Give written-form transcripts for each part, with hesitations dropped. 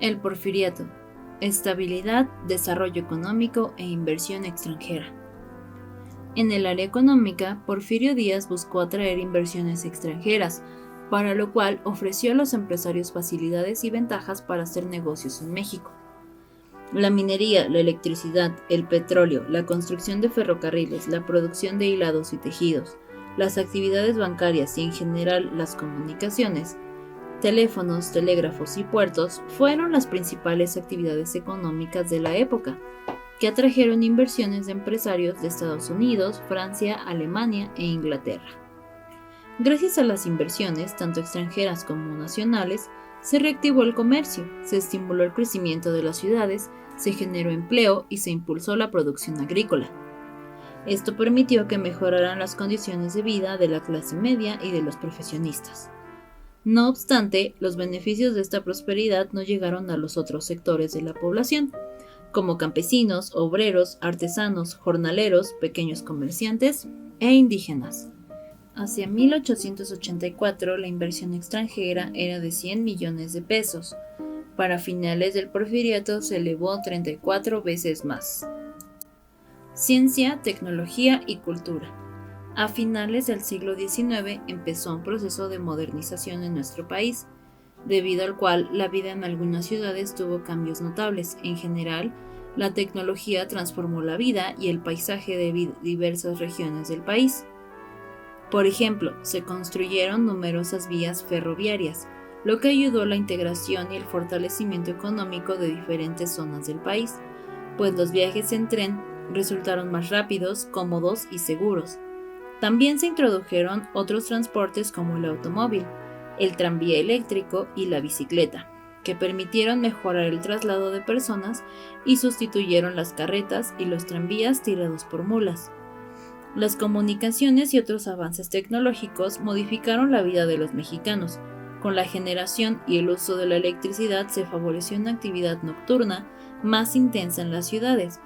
El porfiriato: estabilidad, desarrollo económico e inversión extranjera. En el área económica, Porfirio Díaz buscó atraer inversiones extranjeras, para lo cual ofreció a los empresarios facilidades y ventajas para hacer negocios en México. La minería, la electricidad, el petróleo, la construcción de ferrocarriles, la producción de hilados y tejidos, las actividades bancarias y en general las comunicaciones, teléfonos, telégrafos y puertos fueron las principales actividades económicas de la época, que atrajeron inversiones de empresarios de Estados Unidos, Francia, Alemania e Inglaterra. Gracias a las inversiones, tanto extranjeras como nacionales, se reactivó el comercio, se estimuló el crecimiento de las ciudades, se generó empleo y se impulsó la producción agrícola. Esto permitió que mejoraran las condiciones de vida de la clase media y de los profesionistas. No obstante, los beneficios de esta prosperidad no llegaron a los otros sectores de la población, como campesinos, obreros, artesanos, jornaleros, pequeños comerciantes e indígenas. Hacia 1884 la inversión extranjera era de 100 millones de pesos. Para finales del Porfiriato se elevó 34 veces más. Ciencia, tecnología y cultura. A finales del siglo XIX empezó un proceso de modernización en nuestro país, debido al cual la vida en algunas ciudades tuvo cambios notables. En general, la tecnología transformó la vida y el paisaje de diversas regiones del país. Por ejemplo, se construyeron numerosas vías ferroviarias, lo que ayudó a la integración y el fortalecimiento económico de diferentes zonas del país, pues los viajes en tren resultaron más rápidos, cómodos y seguros. También se introdujeron otros transportes como el automóvil, el tranvía eléctrico y la bicicleta, que permitieron mejorar el traslado de personas y sustituyeron las carretas y los tranvías tirados por mulas. Las comunicaciones y otros avances tecnológicos modificaron la vida de los mexicanos. Con la generación y el uso de la electricidad se favoreció una actividad nocturna más intensa en las ciudades.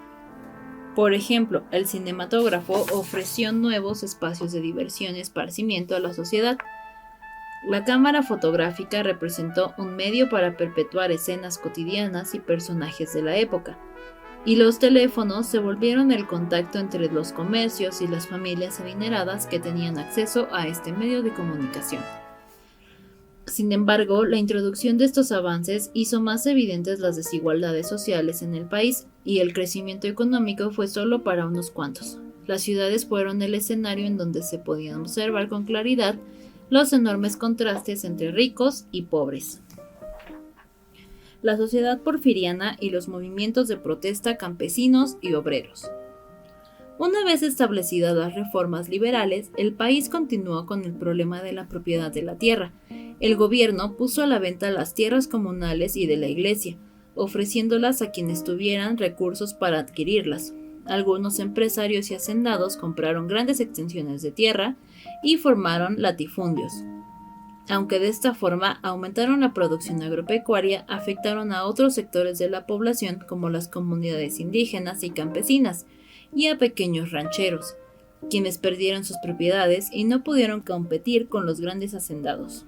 Por ejemplo, el cinematógrafo ofreció nuevos espacios de diversión y esparcimiento a la sociedad. La cámara fotográfica representó un medio para perpetuar escenas cotidianas y personajes de la época, y los teléfonos se volvieron el contacto entre los comercios y las familias adineradas que tenían acceso a este medio de comunicación. Sin embargo, la introducción de estos avances hizo más evidentes las desigualdades sociales en el país, y el crecimiento económico fue solo para unos cuantos. Las ciudades fueron el escenario en donde se podían observar con claridad los enormes contrastes entre ricos y pobres. La sociedad porfiriana y los movimientos de protesta campesinos y obreros. Una vez establecidas las reformas liberales, el país continuó con el problema de la propiedad de la tierra. El gobierno puso a la venta las tierras comunales y de la iglesia, ofreciéndolas a quienes tuvieran recursos para adquirirlas. Algunos empresarios y hacendados compraron grandes extensiones de tierra y formaron latifundios. Aunque de esta forma aumentaron la producción agropecuaria, afectaron a otros sectores de la población como las comunidades indígenas y campesinas, y a pequeños rancheros, quienes perdieron sus propiedades y no pudieron competir con los grandes hacendados.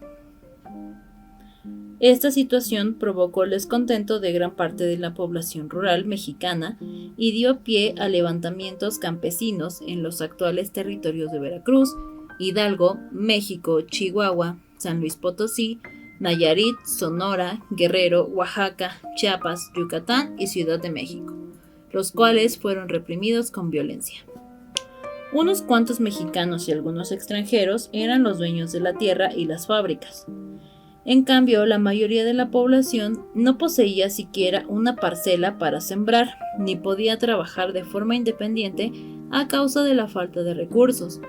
Esta situación provocó el descontento de gran parte de la población rural mexicana y dio pie a levantamientos campesinos en los actuales territorios de Veracruz, Hidalgo, México, Chihuahua, San Luis Potosí, Nayarit, Sonora, Guerrero, Oaxaca, Chiapas, Yucatán y Ciudad de México, los cuales fueron reprimidos con violencia. Unos cuantos mexicanos y algunos extranjeros eran los dueños de la tierra y las fábricas. En cambio, la mayoría de la población no poseía siquiera una parcela para sembrar, ni podía trabajar de forma independiente a causa de la falta de recursos,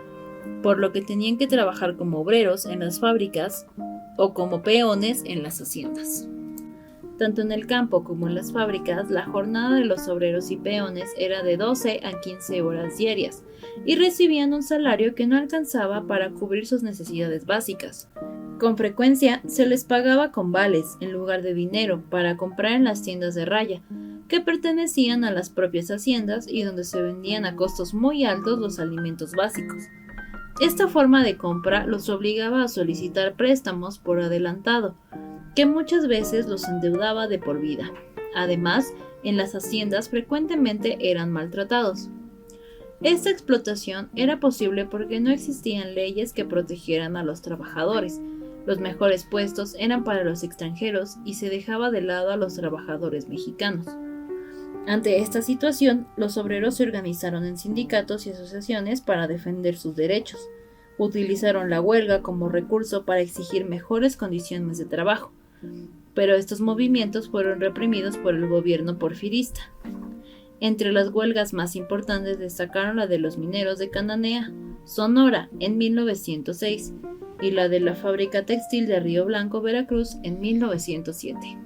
por lo que tenían que trabajar como obreros en las fábricas o como peones en las haciendas. Tanto en el campo como en las fábricas, la jornada de los obreros y peones era de 12 a 15 horas diarias, y recibían un salario que no alcanzaba para cubrir sus necesidades básicas. Con frecuencia se les pagaba con vales en lugar de dinero para comprar en las tiendas de raya, que pertenecían a las propias haciendas y donde se vendían a costos muy altos los alimentos básicos. Esta forma de compra los obligaba a solicitar préstamos por adelantado, que muchas veces los endeudaba de por vida. Además, en las haciendas frecuentemente eran maltratados. Esta explotación era posible porque no existían leyes que protegieran a los trabajadores. Los mejores puestos eran para los extranjeros y se dejaba de lado a los trabajadores mexicanos. Ante esta situación, los obreros se organizaron en sindicatos y asociaciones para defender sus derechos. Utilizaron la huelga como recurso para exigir mejores condiciones de trabajo, pero estos movimientos fueron reprimidos por el gobierno porfirista. Entre las huelgas más importantes destacaron la de los mineros de Cananea, Sonora, en 1906, y la de la fábrica textil de Río Blanco, Veracruz, en 1907.